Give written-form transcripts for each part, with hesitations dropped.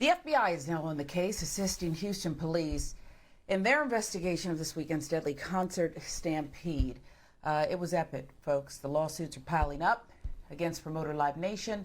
The FBI is now on the case, assisting Houston police in their investigation of this weekend's deadly concert stampede. It was epic, folks. The lawsuits are piling up against promoter Live Nation,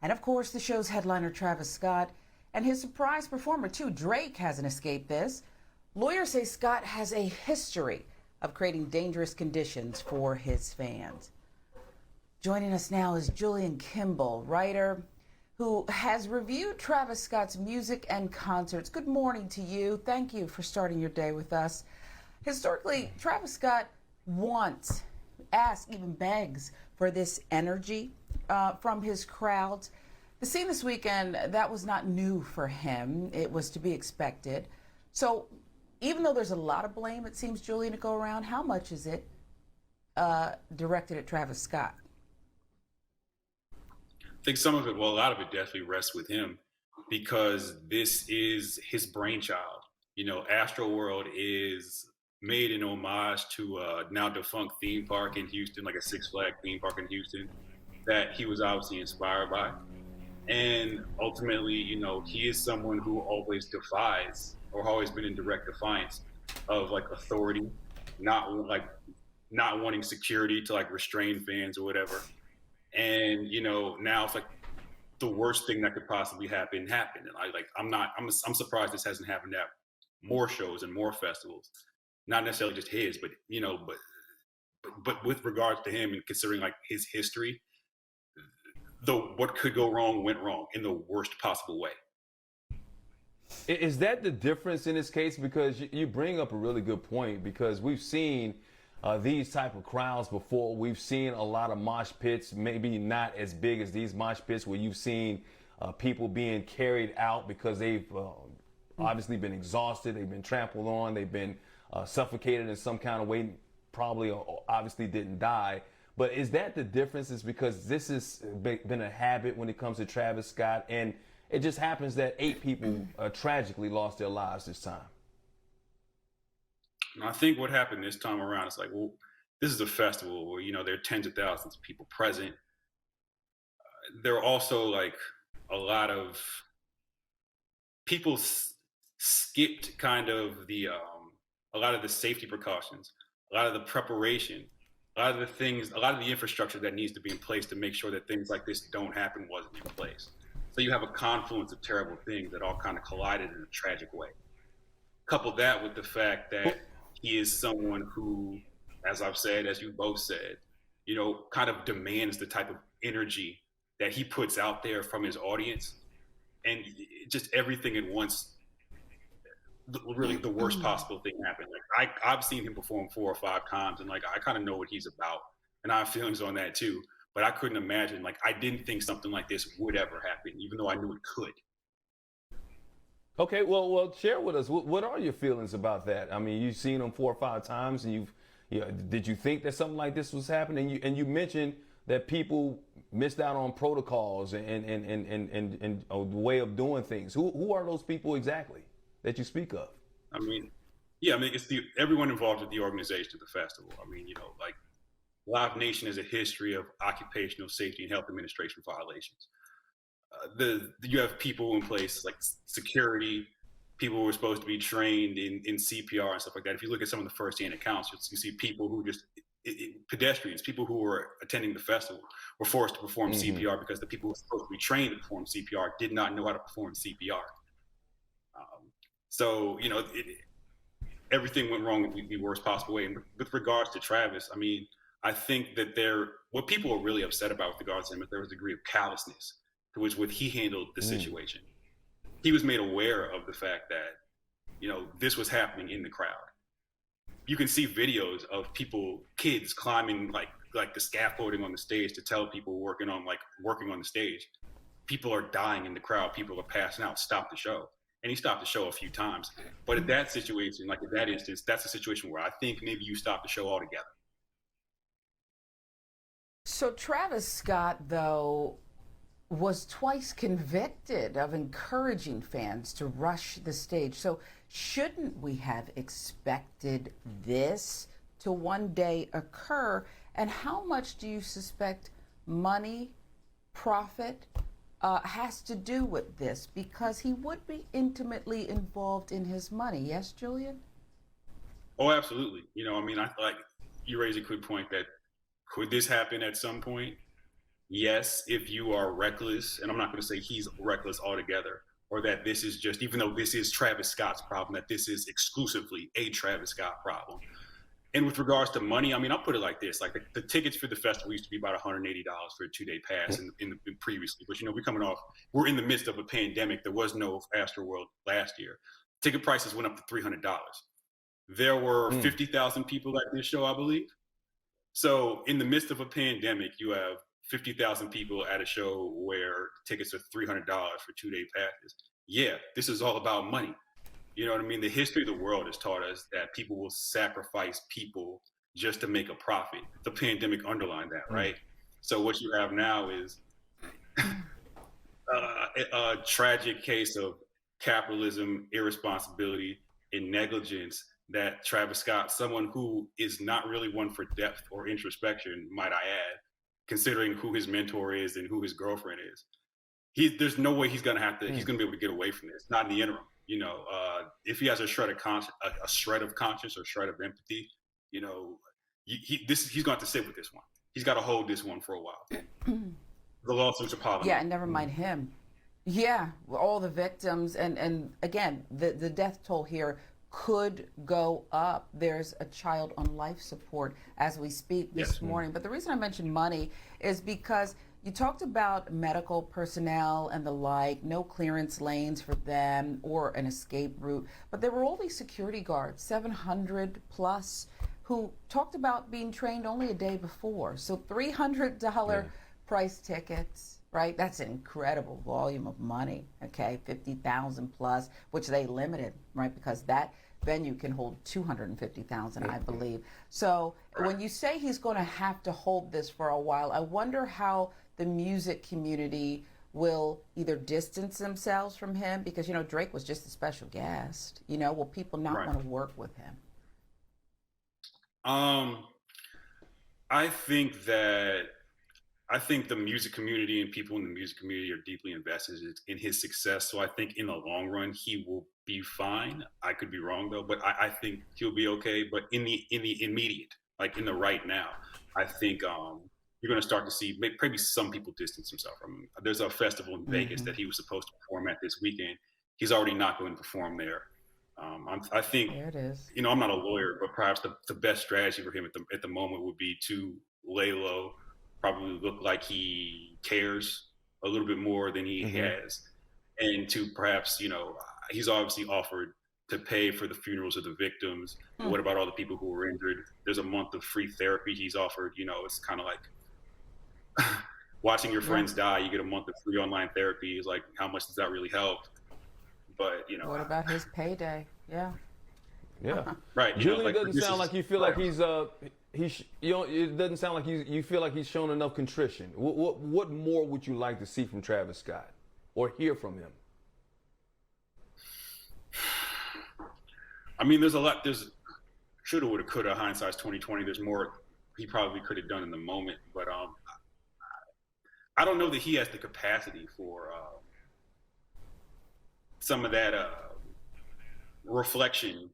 and of course the show's headliner Travis Scott and his surprise performer too. Drake hasn't escaped this. Lawyers say Scott has a history of creating dangerous conditions for his fans. Joining us now is Julian Kimble, writer who has reviewed Travis Scott's music and concerts. Good morning to you. Thank you for starting your day with us. Historically, Travis Scott wants, asks, even begs for this energy from his crowds. The scene this weekend, that was not new for him. It was to be expected. So even though there's a lot of blame, it seems, Julian, to go around, how much is it directed at Travis Scott? I think some of it, well, a lot of it definitely rests with him because this is his brainchild. You know, Astroworld is made in homage to a now defunct theme park in Houston, like a Six Flags theme park in Houston, that he was obviously inspired by. And ultimately, you know, he is someone who always defies or always been in direct defiance of like authority, not wanting security to like restrain fans or whatever. And you know, now it's like the worst thing that could possibly happen happened. And I'm surprised this hasn't happened at more shows and more festivals. Not necessarily just his, but you know, but with regards to him and considering like his history, what could go wrong went wrong in the worst possible way. Is that the difference in this case? Because you bring up a really good point, because we've seen these type of crowds before. We've seen a lot of mosh pits, maybe not as big as these mosh pits, where you've seen people being carried out because they've obviously been exhausted, they've been trampled on, they've been suffocated in some kind of way, probably or obviously didn't die. But is that the difference? Is because this has been a habit when it comes to Travis Scott, and it just happens that 8 people tragically lost their lives this time. I think what happened this time around is like, well, this is a festival where, you know, there are tens of thousands of people present. There are also like a lot of people skipped kind of a lot of the safety precautions, a lot of the preparation, a lot of the things, a lot of the infrastructure that needs to be in place to make sure that things like this don't happen wasn't in place. So you have a confluence of terrible things that all kind of collided in a tragic way. Couple that with the fact that he is someone who, as I've said, as you both said, you know, kind of demands the type of energy that he puts out there from his audience, and just everything at once. Really, the worst possible thing happened. Like I've seen him perform 4 or 5 times, and like I kind of know what he's about, and I have feelings on that too. But I couldn't imagine, like I didn't think something like this would ever happen, even though I knew it could. Okay, well, share with us. What are your feelings about that? I mean, you've seen him 4 or 5 times, and did you think that something like this was happening? And you mentioned that people missed out on protocols and a way of doing things. Who are those people exactly that you speak of? I mean, it's everyone involved with the organization of the festival. I mean, you know, like Live Nation has a history of occupational safety and health administration violations. You have people in place like security, people who are supposed to be trained in CPR and stuff like that. If you look at some of the first-hand accounts, you see people who pedestrians, people who were attending the festival were forced to perform CPR because the people who were supposed to be trained to perform CPR did not know how to perform CPR. So, you know, everything went wrong in the worst possible way. And with regards to Travis, I mean, I think that what people are really upset about with regards to him is there was a degree of callousness to which he handled the situation. He was made aware of the fact that, you know, this was happening in the crowd. You can see videos of kids climbing like the scaffolding on the stage to tell people working on the stage. People are dying in the crowd. People are passing out. Stop the show. And he stopped the show a few times. But in that situation, like in that instance, that's a situation where I think maybe you stop the show altogether. So Travis Scott, though, was twice convicted of encouraging fans to rush the stage. So shouldn't we have expected this to one day occur? And how much do you suspect money, profit, has to do with this because he would be intimately involved in his money. Yes, Julian? Oh, absolutely. I mean, I like you raise a good point that could this happen at some point? Yes, if you are reckless, and I'm not going to say he's reckless altogether, or that this is just, even though this is Travis Scott's problem, that this is exclusively a Travis Scott problem. And with regards to money, I mean, I'll put it like this: like the tickets for the festival used to be about $180 for a 2-day pass in previously, but we're in the midst of a pandemic. There was no Astroworld last year. Ticket prices went up to $300. There were 50,000 people at this show, I believe. So in the midst of a pandemic, you have 50,000 people at a show where tickets are $300 for 2-day passes. Yeah, this is all about money. You know what I mean? The history of the world has taught us that people will sacrifice people just to make a profit. The pandemic underlined that, right? So what you have now is a tragic case of capitalism, irresponsibility, and negligence that Travis Scott, someone who is not really one for depth or introspection, might I add, considering who his mentor is and who his girlfriend is, there's no way he's gonna be able to get away from this. Not in the interim. If he has a shred of conscience or shred of empathy, he's going to sit with this one. He's got to hold this one for a while. The lawsuits are piling. Yeah, and never mind him. Yeah, all the victims, and again, the death toll here could go up. There's a child on life support as we speak this morning. But the reason I mentioned money is because you talked about medical personnel and the like, no clearance lanes for them or an escape route. But there were all these security guards, 700 plus, who talked about being trained only a day before. So $300 price tickets, right? That's an incredible volume of money, okay? 50,000 plus, which they limited, right? Because that venue can hold 250,000, I believe. So when you say he's going to have to hold this for a while, I wonder how the music community will either distance themselves from him because, Drake was just a special guest. Will people not want to work with him? I think the music community and people in the music community are deeply invested in his success. So I think in the long run, he will be fine. I could be wrong though, but I think he'll be okay. But in the immediate, like in the right now, I think you're going to start to see maybe some people distance themselves from him. There's a festival in Vegas that he was supposed to perform at this weekend. He's already not going to perform there. I think, there it is. I'm not a lawyer, but perhaps the best strategy for him at the moment would be to lay low, probably look like he cares a little bit more than he has, and to perhaps, he's obviously offered to pay for the funerals of the victims. What about all the people who were injured? There's a month of free therapy he's offered. It's kind of like watching your friends die. You get a month of free online therapy. It's like, how much does that really help? But what about his payday? Yeah. Right. Julian, doesn't sound like you feel like he's it doesn't sound like you feel like he's shown enough contrition. What more would you like to see from Travis Scott or hear from him? I mean, there's a lot. There's shoulda, woulda, coulda. Hindsight's 2020. There's more he probably could have done in the moment, but I don't know that he has the capacity for some of that reflection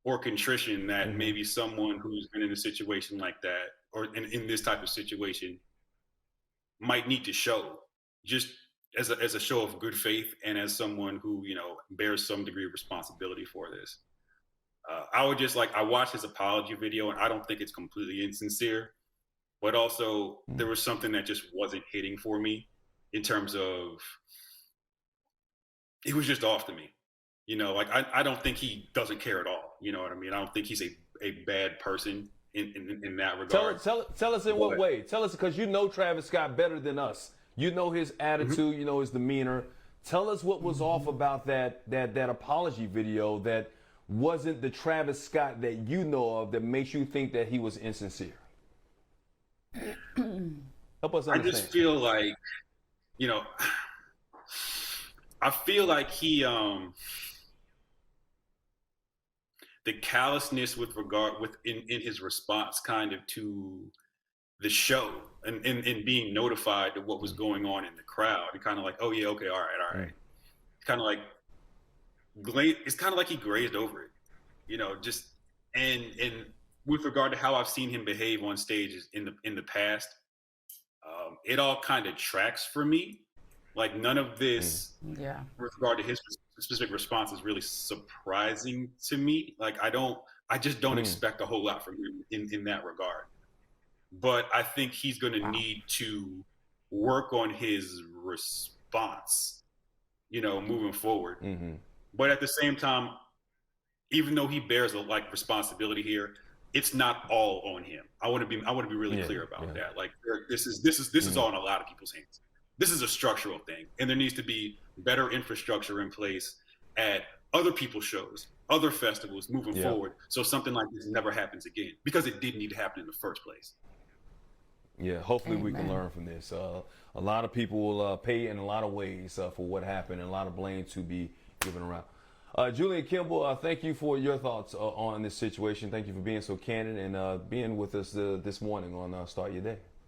or contrition that maybe someone who's been in a situation like that or in this type of situation might need to show, just as a show of good faith and as someone who bears some degree of responsibility for this. I watched his apology video and I don't think it's completely insincere, but also there was something that just wasn't hitting for me in terms of it was just off to me. I don't think he doesn't care at all. You know what I mean? I don't think he's a bad person in that regard. Tell us in what way. Tell us, because Travis Scott better than us. You know his attitude, you know his demeanor. Tell us what was off about that apology video that wasn't the Travis Scott that you know of that makes you think that he was insincere. Help us understand. I just feel like, I feel like he the callousness in his response kind of to the show and being notified of what was going on in the crowd, and kind of like, oh yeah, okay, all right. Kind of like it's kind of like he grazed over it, just and with regard to how I've seen him behave on stages in the past, it all kind of tracks for me. Like none of this, with regard to his specific response, is really surprising to me. Like I just don't expect a whole lot from him in that regard. But I think he's going to need to work on his response, moving forward. But at the same time, even though he bears a responsibility here, it's not all on him. I want to be really clear about that. Like this is all in a lot of people's hands. This is a structural thing, and there needs to be better infrastructure in place at other people's shows, other festivals moving forward, so something like this never happens again, because it didn't need to happen in the first place. Yeah, hopefully we can learn from this. A lot of people will pay in a lot of ways for what happened, and a lot of blame to be given around. Julian Kimble, thank you for your thoughts on this situation. Thank you for being so candid and being with us this morning on Start Your Day.